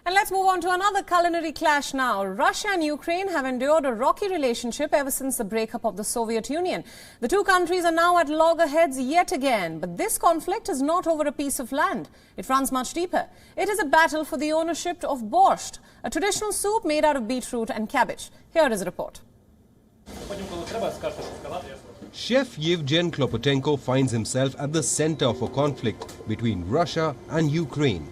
And let's move on to another culinary clash now. Russia and Ukraine have endured a rocky relationship ever since the breakup of the Soviet Union. The two countries are now at loggerheads yet again. But this conflict is not over a piece of land. It runs much deeper. It is a battle for the ownership of borscht, a traditional soup made out of beetroot and cabbage. Here is a report. Chef Yevgen Klopotenko finds himself at the center of a conflict between Russia and Ukraine.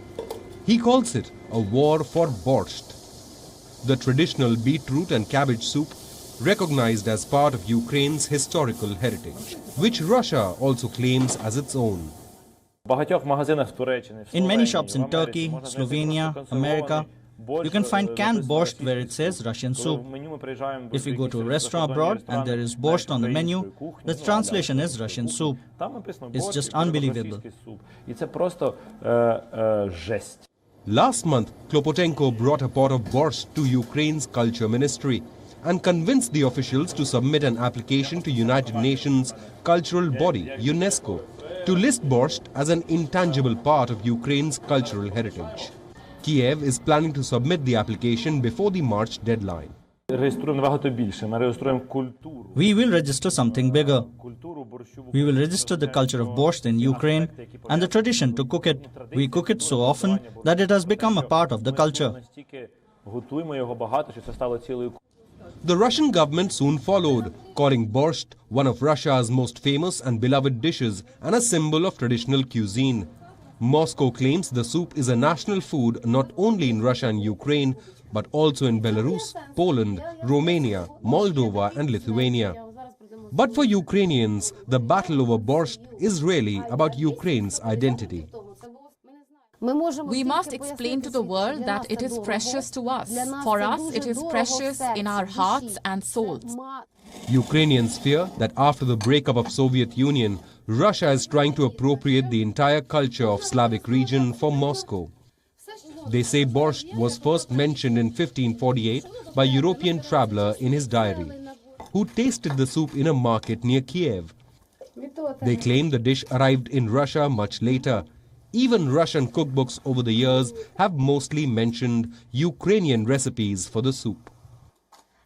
He calls it a war for borscht, the traditional beetroot and cabbage soup recognized as part of Ukraine's historical heritage, which Russia also claims as its own. In many shops in Turkey, Slovenia, America, you can find canned borscht where it says Russian soup. If you go to a restaurant abroad and there is borscht on the menu, the translation is Russian soup. It's just unbelievable. Last month, Klopotenko brought a pot of borscht to Ukraine's Culture Ministry and convinced the officials to submit an application to United Nations cultural body, UNESCO, to list borscht as an intangible part of Ukraine's cultural heritage. Kiev is planning to submit the application before the March deadline. We will register something bigger. We will register the culture of borscht in Ukraine and the tradition to cook it. We cook it so often that it has become a part of the culture. The Russian government soon followed, calling borscht one of Russia's most famous and beloved dishes and a symbol of traditional cuisine. Moscow claims the soup is a national food not only in Russia and Ukraine, but also in Belarus, Poland, Romania, Moldova and Lithuania. But for Ukrainians, the battle over borscht is really about Ukraine's identity. We must explain to the world that it is precious to us. For us, it is precious in our hearts and souls. Ukrainians fear that after the breakup of Soviet Union, Russia is trying to appropriate the entire culture of Slavic region for Moscow. They say borscht was first mentioned in 1548 by a European traveler in his diary, who tasted the soup in a market near Kiev. They claim the dish arrived in Russia much later. Even Russian cookbooks over the years have mostly mentioned Ukrainian recipes for the soup.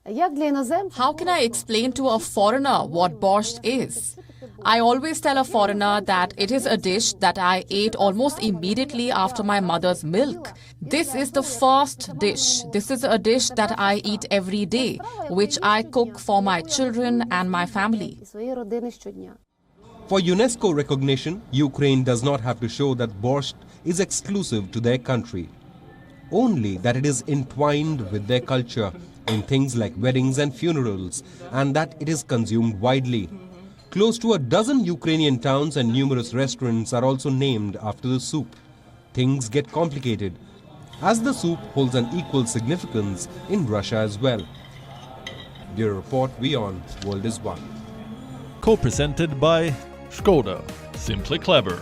How can I explain to a foreigner what borscht is? I always tell a foreigner that it is a dish that I ate almost immediately after my mother's milk. This is the first dish. This is a dish that I eat every day, which I cook for my children and my family. For UNESCO recognition, Ukraine does not have to show that borscht is exclusive to their country, only that it is entwined with their culture in things like weddings and funerals, and that it is consumed widely. Close to a dozen Ukrainian towns and numerous restaurants are also named after the soup. Things get complicated, as the soup holds an equal significance in Russia as well. Bureau Report, WION World is One. Co-presented by Skoda. Simply clever.